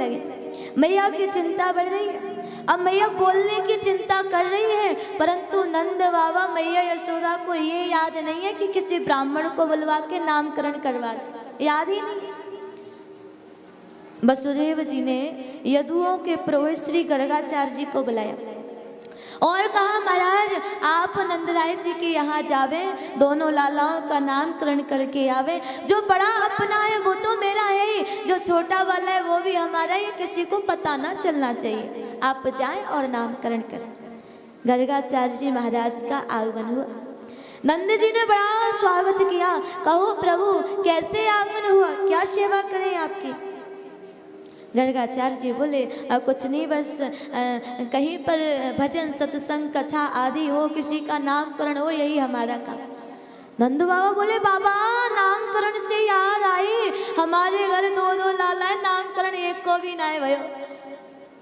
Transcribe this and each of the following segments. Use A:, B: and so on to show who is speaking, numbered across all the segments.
A: लगे। मैया की चिंता बढ़ रही है। अब मैया बोलने की चिंता कर रही है, परंतु नंद बाबा मैया यशोदा को ये याद नहीं है कि किसी ब्राह्मण को बुलवा के नामकरण करवा दे, याद ही नहीं। वसुदेव जी ने यदुओं के पुरोहित श्री गर्गाचार्य जी को बुलाया और कहा, महाराज आप नंदराय जी के यहाँ जावे, दोनों लालाओं का नामकरण करके आवे। जो बड़ा अपना है वो तो मेरा है ही, जो छोटा वाला है वो भी हमारा है, किसी को पता ना चलना चाहिए। आप जाएं और नामकरण करें। गर्गाचार्य जी महाराज का आगमन हुआ। नंद जी ने बड़ा स्वागत किया। कहो प्रभु कैसे आगमन हुआ, क्या सेवा करें आपकी। गर्गाचार्य जी बोले, कुछ नहीं, बस कहीं पर भजन सत्संग कथा आदि हो, किसी का नामकरण हो, यही हमारा काम। नंद बाबा बोले, बाबा नामकरण से याद आई, हमारे घर दो दो लाला है, नामकरण एक को भी ना है भयो।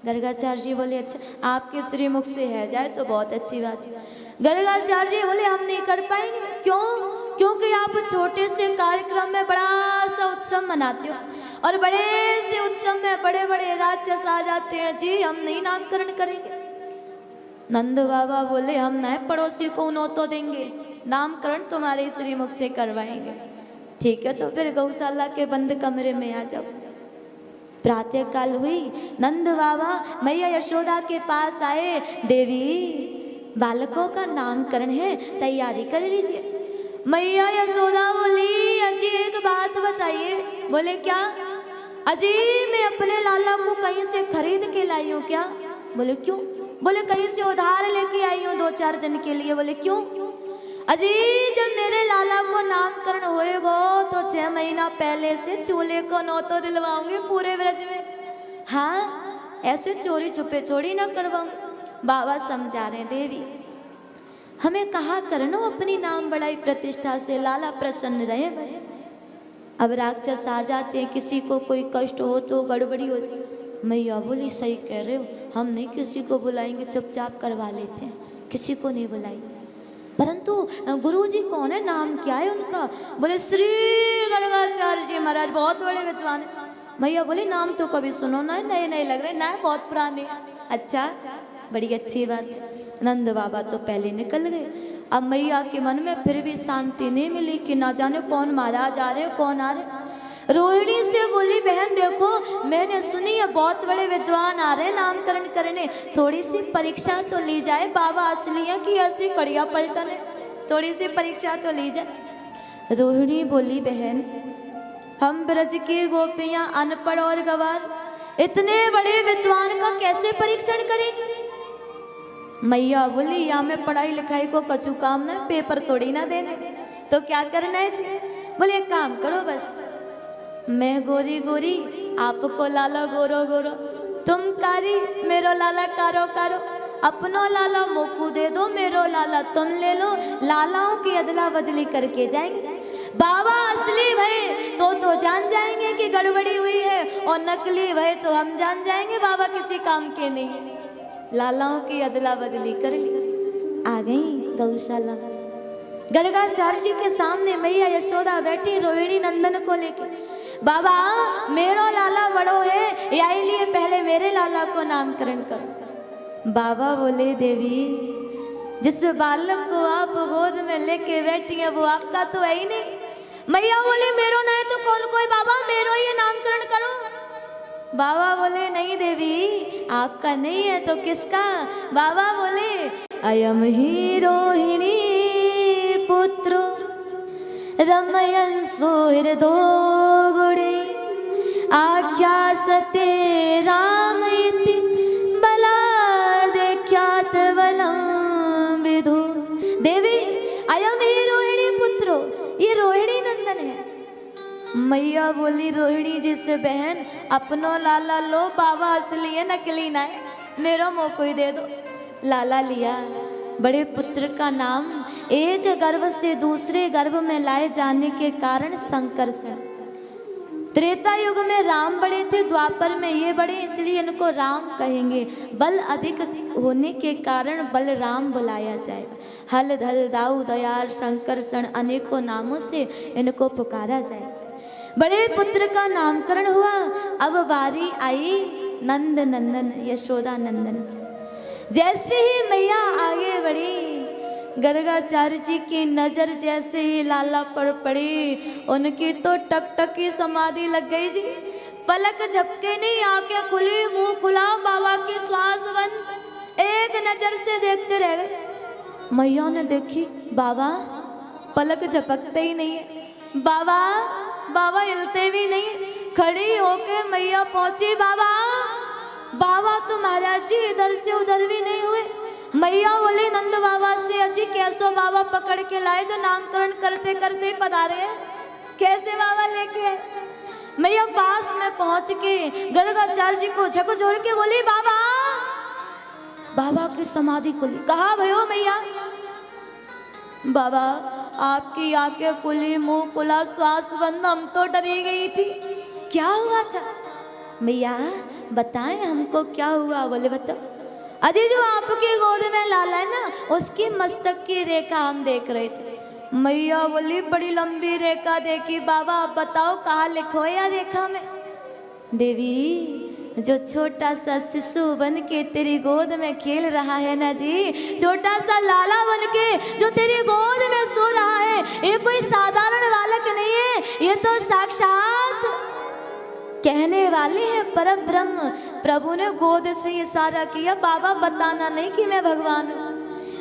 A: गर्गाचार्य जी बोले, अच्छा आपके श्रीमुख से है जाए तो बहुत अच्छी बात है। गर्गाचार्य जी बोले, हम नहीं कर पाएंगे। क्यों? क्योंकि आप छोटे से कार्यक्रम में बड़ा सा उत्सव मनाते हो और बड़े से उत्सव में बड़े बड़े राक्षस आ जाते हैं जी, हम नहीं नामकरण करेंगे। नंद बाबा बोले, हम नए पड़ोसी को नौतो देंगे, नामकरण तुम्हारे श्रीमुख से करवाएंगे। ठीक है, तो फिर गौशाला के बंद कमरे में आ जाओ। प्रातः काल हुई, नंद बाबा मैया यशोदा के पास आए। देवी बालकों का नामकरण है, तैयारी कर लीजिए। मैया यशोदा बोली, अजी एक बात बताइए। बोले क्या? अजी मैं अपने लाला को कहीं से खरीद के लाई हूँ क्या? बोले क्यों? बोले कहीं से उधार लेके आई हूँ 2-4 दिन के लिए। बोले क्यों? अजी जब मेरे लाला को नामकरण होएगा तो 6 महीना पहले से चूल्हे को नौतो दिलवाऊंगी पूरे ब्रज में। हाँ, ऐसे चोरी छुपे थोड़ी ना करवाऊंगी। बाबा समझा रहे, देवी हमें कहा करनो अपनी नाम बड़ाई प्रतिष्ठा से, लाला प्रसन्न रहे बस। अब राक्षस आ जाते हैं, किसी को कोई कष्ट हो तो गड़बड़ी हो। मैया बोली, सही कह रहे हो, हम नहीं किसी को बुलाएंगे, चुपचाप करवा लेते हैं, किसी को नहीं बुलाएंगे। परंतु गुरुजी कौन है, नाम क्या है उनका? बोले श्री गर्गाचार्य जी महाराज, बहुत बड़े विद्वान है। मैया बोली, नाम तो कभी सुनो ना, नए नए लग रहे ना, बहुत पुराने। अच्छा, बड़ी अच्छी बात है। नंद बाबा तो पहले निकल गए। अब मैया के मन में फिर भी शांति नहीं मिली कि ना जाने कौन महाराज आ रहे, कौन आ रहे। रोहिणी से बोली, बहन देखो मैंने सुनी है बहुत बड़े विद्वान आ रहे नामकरण करने, थोड़ी सी परीक्षा तो ली जाए। बाबा असली है कि ऐसी कड़िया पलटन है, थोड़ी सी परीक्षा तो ली जाए। रोहिणी बोली, बहन हम ब्रज की गोपियां अनपढ़ और गवार, इतने बड़े विद्वान का कैसे परीक्षण करेंगे? मैया बोली, या में पढ़ाई लिखाई को कछु काम ना, पेपर थोड़ी ना देने, तो क्या करना है जी? बोले एक काम करो, बस मैं गोरी गोरी, आपको लाला गोरो गोरो, तुम कारी, मेरो लाला कारो कारो, अपनो लाला मोकू दे दो, मेरो लाला तुम ले लो, लालाओं की अदला बदली करके जाएंगे। बाबा असली भय तो जान जाएंगे कि गड़बड़ी हुई है, और नकली भय तो हम जान जाएंगे बाबा किसी काम के नहीं। लालाओं की अदला बदली कर ली। आ गई गौशाला। गर्गाचार्य जी के सामने मैया यशोदा बैठी रोहिणी नंदन को लेके। बाबा मेरो लाला बड़ो है, यही लिए पहले मेरे लाला को नामकरण करो। बाबा बोले, देवी जिस बालक को आप गोद में लेके बैठी है वो आपका तो है ही नहीं। मैया बोले, मेरो नहीं तो कौन कोई, बाबा मेरो ये नामकरण करो। बाबा बोले, नहीं देवी आपका नहीं है तो किसका? बाबा बोले, अयम ही रोहिणी पुत्रो रमयन सुहृदो गुणे आख्यासते राम इति बलादेख्यात बलं विदु। देवी अयम ही रोहिणी पुत्रो, ये रोहिणी नंदन है। मैया बोली, रोहिणी जी से बहन अपनो लाला लो, बाबा असली है नकली ना है, मेरो मोको ही दे दो। लाला लिया। बड़े पुत्र का नाम एक गर्भ से दूसरे गर्भ में लाए जाने के कारण संकर्षण। त्रेता युग में राम बड़े थे, द्वापर में ये बड़े, इसलिए इनको राम कहेंगे। बल अधिक होने के कारण बलराम बुलाया जाए। हल धल दाऊ दयाल संकर्षण अनेकों नामों से इनको पुकारा जाए। बड़े पुत्र का नामकरण हुआ। अब बारी आई नंद नंदन यशोदा नंदन। जैसे ही मैया आगे बढ़ी, गर्गाचार्य जी की नजर जैसे ही लाला पर पड़ी, उनकी तो टकटकी समाधि लग गई जी। पलक झपके नहीं, आंखें खुली, मुंह खुला, बाबा की श्वास बंद, एक नजर से देखते रह गए। मैया ने देखी, बाबा पलक झपकते ही नहीं है, बाबा हिलते भी नहीं। खड़ी होके मैया पहुंची, बाबा तो महाराज जी इधर से उधर भी नहीं हुए। मैया बोली नंद बाबा से, अजी कैसो बाबा पकड़ के लाए जो नामकरण करते करते पधारे हैं, कैसे बाबा लेके आए। मैया पास में पहुंच के गर्गाचार्य जी को झकझोर के बोली, बाबा की समाधि खुली। कहा भयो मैया, बाबा आपकी आंखें खुली, मुंह खुला, श्वास बंद, हम तो डरी गई थी, क्या हुआ था। मैया बताएं हमको क्या हुआ। बोले बताओ। अजी जो आपकी गोद में लाला है ना, उसकी मस्तक की रेखा हम देख रहे थे। मैया बोली बड़ी लंबी रेखा देखी। बाबा आप बताओ कहाँ लिखो या रेखा में। देवी जो छोटा सा शिशु बन के तेरी गोद में खेल रहा है ना जी, छोटा सा लाला बन के जो तेरी गोद में सो रहा है, ये कोई साधारण बालक नहीं है, ये तो साक्षात कहने वाले हैं परम ब्रह्म। प्रभु ने गोद से इशारा किया, बाबा बताना नहीं कि मैं भगवान हूँ,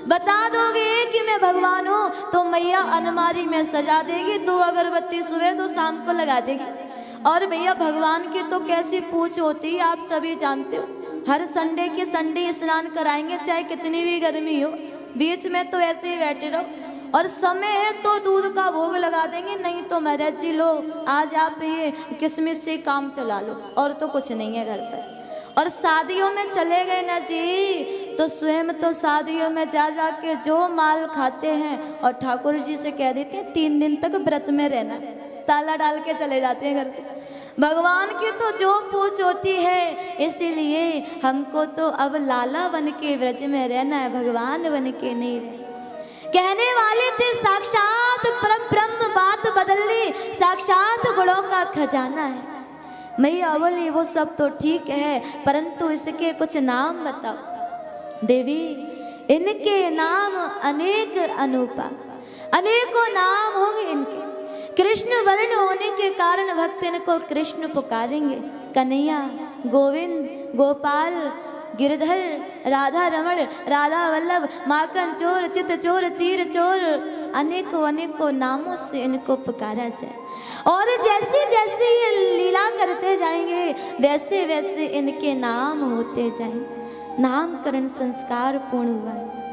A: बता दोगे कि मैं भगवान हूँ तो मैया अलमारी में सजा देगी, 2 अगरबत्ती सुबह 2 शाम को लगा देगी। और भैया भगवान की तो कैसी पूछ होती है आप सभी जानते हो। हर संडे के संडे स्नान कराएंगे, चाहे कितनी भी गर्मी हो, बीच में तो ऐसे ही बैठे रहो, और समय है तो दूध का भोग लगा देंगे, नहीं तो महाराज जी लो आज आप ये किशमिश से काम चला लो, और तो कुछ नहीं है घर पर। और शादियों में चले गए ना जी, तो स्वयं तो शादियों में जा के जो माल खाते हैं और ठाकुर जी से कह देते हैं 3 दिन तक व्रत में रहना, ताला डाल के चले जाते हैं घर से। भगवान की तो जो पूछ होती है, इसीलिए हमको तो अब लाला बन के व्रज में रहना है, भगवान बन के नहीं रहना। कहने वाले थे साक्षात परम ब्रह्म, बात बदल ली, साक्षात गुणों का खजाना है। मैया बोली वो सब तो ठीक है, परंतु इसके कुछ नाम बताओ। देवी इनके नाम अनेक अनूपा, अनेकों नाम होंगे इनके। कृष्ण वर्ण होने के कारण भक्त इनको कृष्ण पुकारेंगे, कन्हैया, गोविंद, गोपाल, गिरधर, राधा रमण, राधा वल्लभ, माखन चोर, चित चोर, चीर चोर, अनेकों अनेकों नामों से इनको पुकारा जाए। और जैसे जैसे ये लीला करते जाएंगे, वैसे वैसे इनके नाम होते जाएंगे। नामकरण संस्कार पूर्ण हुआ है।